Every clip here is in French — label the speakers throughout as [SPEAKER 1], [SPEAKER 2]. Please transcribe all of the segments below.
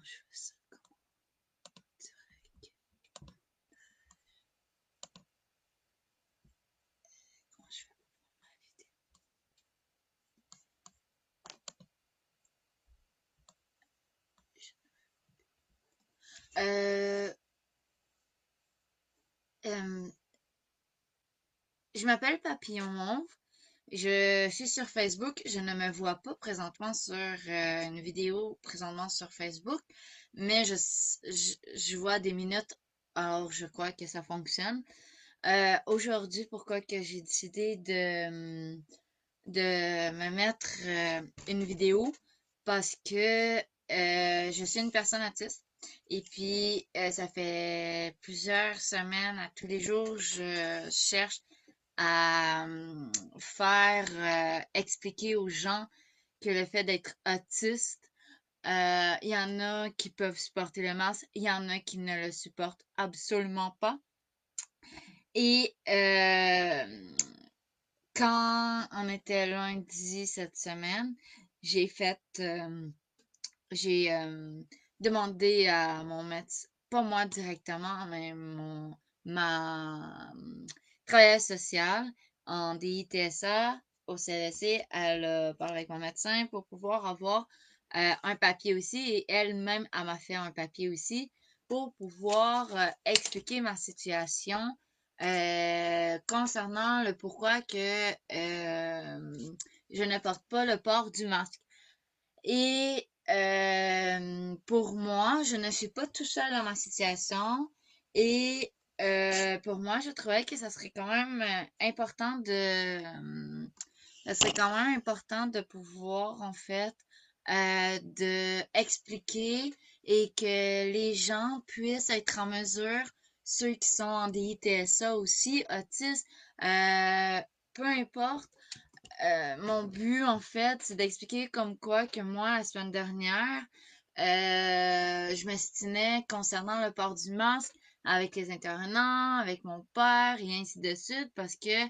[SPEAKER 1] je fais ça? Comment je fais pour voir ma vidéo? Euh, euh, je m'appelle Papillon Mauve. Je suis sur Facebook. Je ne me vois pas présentement sur une vidéo présentement sur Facebook, mais je vois des minutes, alors je crois que ça fonctionne. Aujourd'hui, pourquoi que j'ai décidé de me mettre une vidéo? Parce que je suis une personne autiste et puis ça fait plusieurs semaines, à tous les jours, je cherche à faire expliquer aux gens que le fait d'être autiste, il y en a qui peuvent supporter le masque, il y en a qui ne le supportent absolument pas. Et quand on était lundi cette semaine, j'ai fait, j'ai demandé à mon médecin, pas moi directement, mais ma travailleuse sociale en DITSA au CLSC, elle a parlé avec mon médecin pour pouvoir avoir un papier aussi et elle-même, elle m'a fait un papier aussi pour pouvoir expliquer ma situation concernant le pourquoi que je ne porte pas le port du masque. Et pour moi, je ne suis pas tout seul dans ma situation. Et pour moi, je trouvais que ça serait quand même important ça serait quand même important de pouvoir, en fait, de expliquer et que les gens puissent être en mesure, ceux qui sont en DITSA aussi, autistes, peu importe, mon but, en fait, c'est d'expliquer comme quoi que moi, la semaine dernière, je m'estimais concernant le port du masque avec les intervenants, avec mon père et ainsi de suite, parce que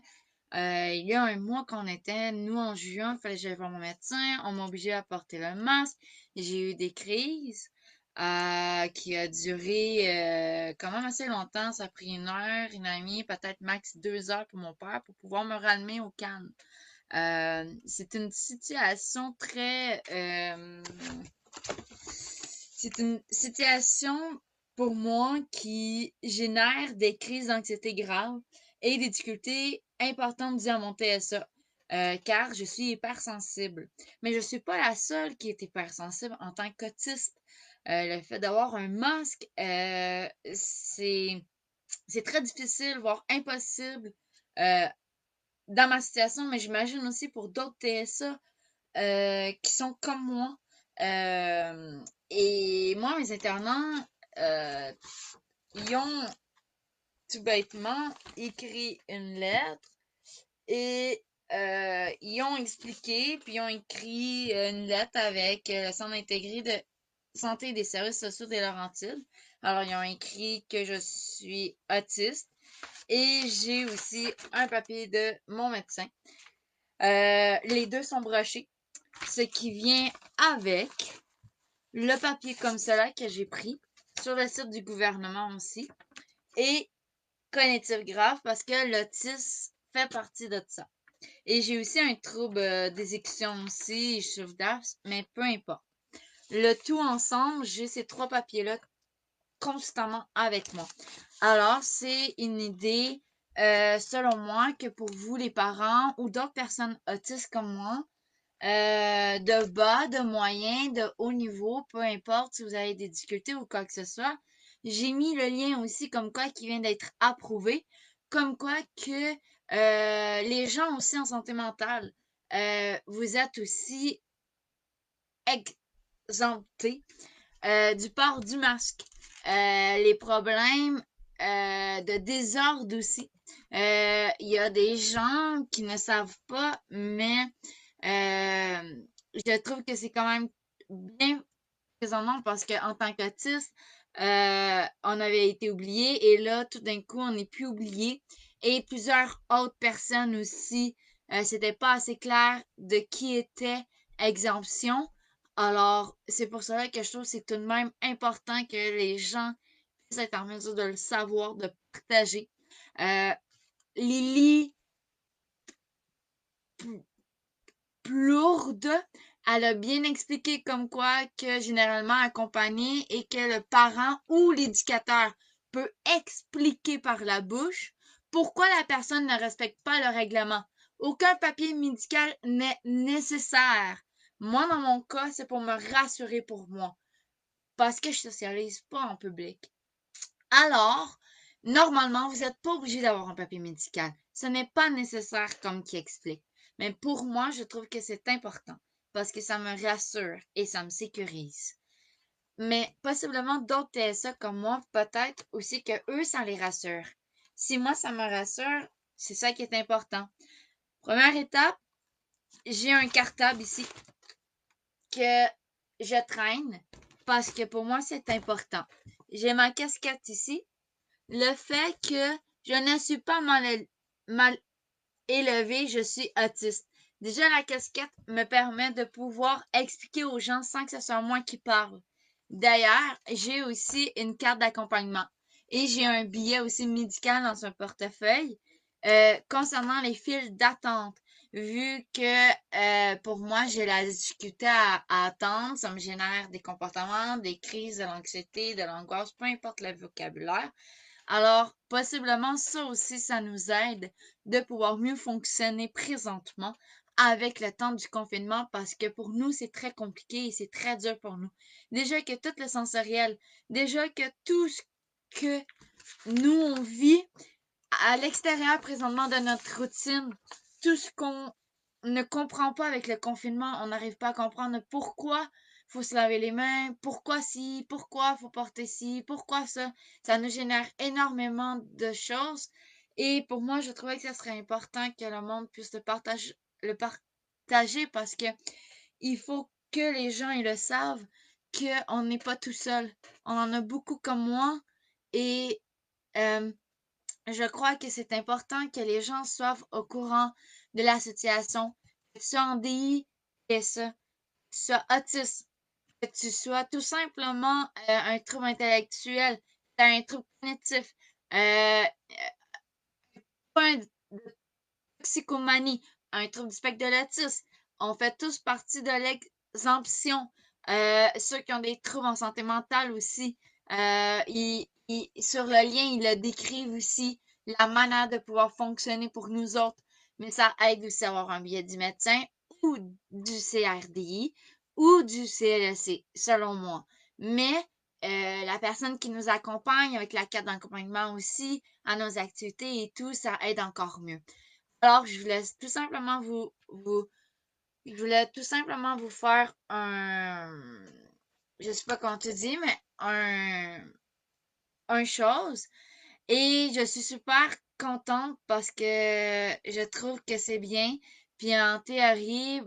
[SPEAKER 1] il y a un mois qu'on était, nous, en juin, il fallait que j'aille voir mon médecin, on m'a obligé à porter le masque, j'ai eu des crises qui a duré quand même assez longtemps, ça a pris 1 heure, 1 heure et demie, peut-être max 2 heures pour mon père pour pouvoir me ramener au calme. C'est une situation c'est une situation pour moi qui génère des crises d'anxiété graves et des difficultés importantes dues à mon TSA. Car je suis hypersensible. Mais je suis pas la seule qui est hypersensible en tant qu'autiste. Le fait d'avoir un masque, c'est très difficile, voire impossible dans ma situation, mais j'imagine aussi pour d'autres TSA qui sont comme moi. Et moi, mes internats, euh, ils ont tout bêtement écrit une lettre et ils ont expliqué, puis ils ont écrit une lettre avec le Centre intégré de santé et des services sociaux des Laurentides. Alors, ils ont écrit que je suis autiste et j'ai aussi un papier de mon médecin. Les deux sont brochés, ce qui vient avec le papier comme cela que j'ai pris sur le site du gouvernement aussi et cognitif grave parce que l'autisme fait partie de ça. Et j'ai aussi un trouble d'exécution aussi, je souffre d'asthme, mais peu importe. Le tout ensemble, j'ai ces 3 papiers-là constamment avec moi. Alors, c'est une idée, selon moi, que pour vous, les parents ou d'autres personnes autistes comme moi, de bas, de moyen, de haut niveau, peu importe si vous avez des difficultés ou quoi que ce soit. J'ai mis le lien aussi comme quoi qui vient d'être approuvé, comme quoi que les gens aussi en santé mentale, vous êtes aussi exemptés du port du masque. Les problèmes de désordre aussi. Il y a des gens qui ne savent pas, mais je trouve que c'est quand même bien présentement parce qu'en tant qu'autiste, on avait été oublié et là, tout d'un coup, on n'est plus oublié. Et plusieurs autres personnes aussi, c'était pas assez clair de qui était exemption. Alors, c'est pour cela que je trouve que c'est tout de même important que les gens puissent être en mesure de le savoir, de partager. Lily Plourde, elle a bien expliqué comme quoi que généralement accompagné et que le parent ou l'éducateur peut expliquer par la bouche pourquoi la personne ne respecte pas le règlement. Aucun papier médical n'est nécessaire. Moi, dans mon cas, c'est pour me rassurer pour moi parce que je socialise pas en public. Alors, normalement, vous n'êtes pas obligé d'avoir un papier médical. Ce n'est pas nécessaire comme qui explique. Mais pour moi, je trouve que c'est important parce que ça me rassure et ça me sécurise. Mais possiblement d'autres TSA comme moi, peut-être aussi que eux, ça les rassure. Si moi, ça me rassure, c'est ça qui est important. Première étape, j'ai un cartable ici que je traîne parce que pour moi, c'est important. J'ai ma casquette ici. Le fait que je ne suis pas mal élevé, je suis autiste. Déjà, la casquette me permet de pouvoir expliquer aux gens sans que ce soit moi qui parle. D'ailleurs, j'ai aussi une carte d'accompagnement et j'ai un billet aussi médical dans un portefeuille concernant les files d'attente. Vu que pour moi, j'ai la difficulté à attendre, ça me génère des comportements, des crises de l'anxiété, de l'angoisse, peu importe le vocabulaire. Alors, possiblement, ça aussi, ça nous aide de pouvoir mieux fonctionner présentement avec le temps du confinement parce que pour nous, c'est très compliqué et c'est très dur pour nous. Déjà que tout le sensoriel, déjà que tout ce que nous, on vit à l'extérieur présentement de notre routine, tout ce qu'on ne comprend pas avec le confinement, on n'arrive pas à comprendre pourquoi faut se laver les mains, pourquoi ci, pourquoi faut porter ci, pourquoi ça. Ça nous génère énormément de choses. Et pour moi, je trouvais que ça serait important que le monde puisse le partager parce que il faut que les gens ils le savent qu'on n'est pas tout seul. On en a beaucoup comme moi et euh, je crois que c'est important que les gens soient au courant de la situation, que tu sois en DI, que tu sois autiste, que tu sois tout simplement un trouble intellectuel, un trouble cognitif, pas un toxicomanie, un trouble du spectre de l'autisme. On fait tous partie de l'exemption. Ceux qui ont des troubles en santé mentale aussi, sur le lien, ils le décrivent aussi, la manière de pouvoir fonctionner pour nous autres. Mais ça aide aussi à avoir un billet du médecin ou du CRDI ou du CLSC, selon moi. Mais la personne qui nous accompagne avec la carte d'accompagnement aussi à nos activités et tout, ça aide encore mieux. Alors, je voulais tout simplement vous faire je sais pas comment tu dis, mais un chose. Et je suis super contente parce que je trouve que c'est bien. Puis en théorie,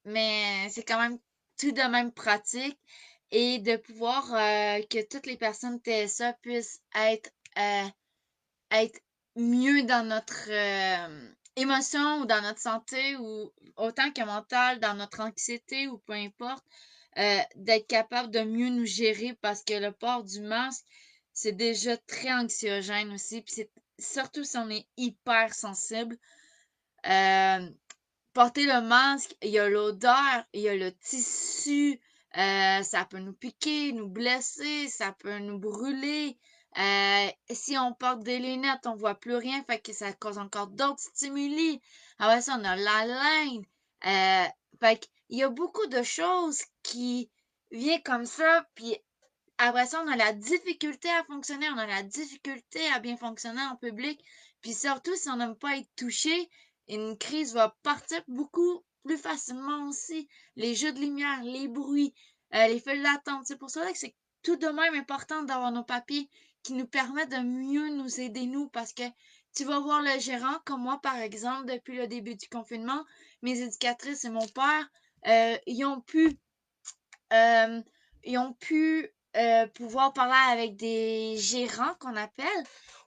[SPEAKER 1] mais c'est quand même tout de même pratique. Et de pouvoir que toutes les personnes TSA puissent être mieux dans notre émotion ou dans notre santé ou autant que mentale, dans notre anxiété ou peu importe, d'être capable de mieux nous gérer parce que le port du masque, c'est déjà très anxiogène aussi. Puis c'est surtout si on est hyper sensible. Euh, Porter le masque, il y a l'odeur, il y a le tissu, ça peut nous piquer, nous blesser, ça peut nous brûler. Si on porte des lunettes, on voit plus rien, fait que ça cause encore d'autres stimuli. Après ça, on a la laine. Euh, Fait qu'il y a beaucoup de choses qui viennent comme ça, puis après ça, on a la difficulté à fonctionner, on a la difficulté à bien fonctionner en public, puis surtout si on n'aime pas être touché, une crise va partir beaucoup plus facilement aussi. Les jeux de lumière, les bruits, les feux d'attente. C'est pour ça que c'est tout de même important d'avoir nos papiers qui nous permettent de mieux nous aider, nous, parce que tu vas voir le gérant, comme moi, par exemple, depuis le début du confinement, mes éducatrices et mon père, euh, ils ont pu euh, ils ont pu pouvoir parler avec des gérants qu'on appelle.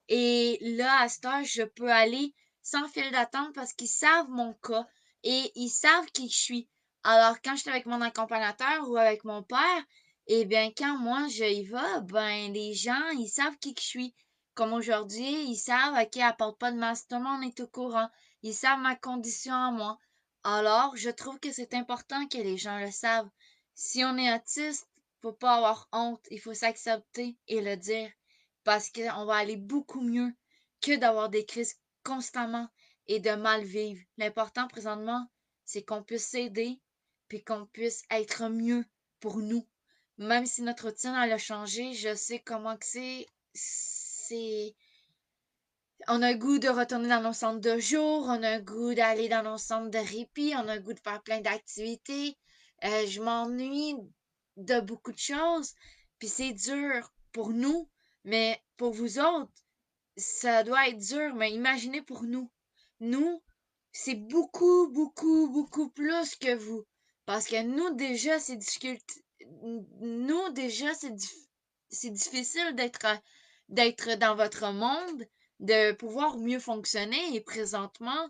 [SPEAKER 1] Et là, à cette heure, je peux aller sans fil d'attente parce qu'ils savent mon cas et ils savent qui je suis. Alors, quand j'étais avec mon accompagnateur ou avec mon père, eh bien, quand moi je y vais, ben, les gens, ils savent qui que je suis. Comme aujourd'hui, ils savent, OK, elle porte pas de masque, tout le monde est au courant. Ils savent ma condition à moi. Alors, je trouve que c'est important que les gens le savent. Si on est autiste, faut pas avoir honte, il faut s'accepter et le dire. Parce qu'on va aller beaucoup mieux que d'avoir des crises constamment et de mal vivre. L'important présentement, c'est qu'on puisse s'aider puis qu'on puisse être mieux pour nous. Même si notre routine elle a changé, je sais comment que c'est on a le goût de retourner dans nos centres de jour, on a le goût d'aller dans nos centres de répit, on a le goût de faire plein d'activités. Je m'ennuie de beaucoup de choses, puis c'est dur pour nous, mais pour vous autres, ça doit être dur, mais imaginez pour nous. Nous, c'est beaucoup, beaucoup, beaucoup plus que vous. Parce que nous, déjà, c'est difficile. Nous, déjà, c'est difficile d'être dans votre monde, de pouvoir mieux fonctionner. Et présentement,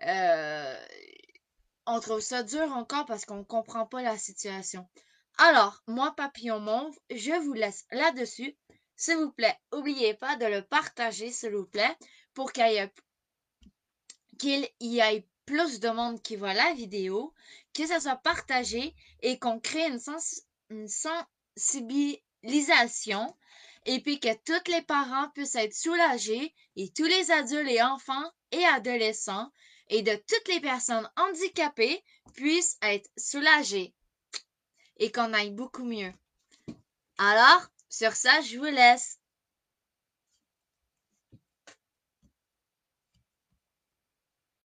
[SPEAKER 1] euh, on trouve ça dur encore parce qu'on comprend pas la situation. Alors, moi, Papillon Mauve, je vous laisse là-dessus. S'il vous plaît, n'oubliez pas de le partager, s'il vous plaît, pour qu'il y ait plus de monde qui voit la vidéo, que ça soit partagé et qu'on crée une sensibilisation et puis que tous les parents puissent être soulagés et tous les adultes et enfants et adolescents et de toutes les personnes handicapées puissent être soulagés et qu'on aille beaucoup mieux. Alors, sur ça, je vous laisse.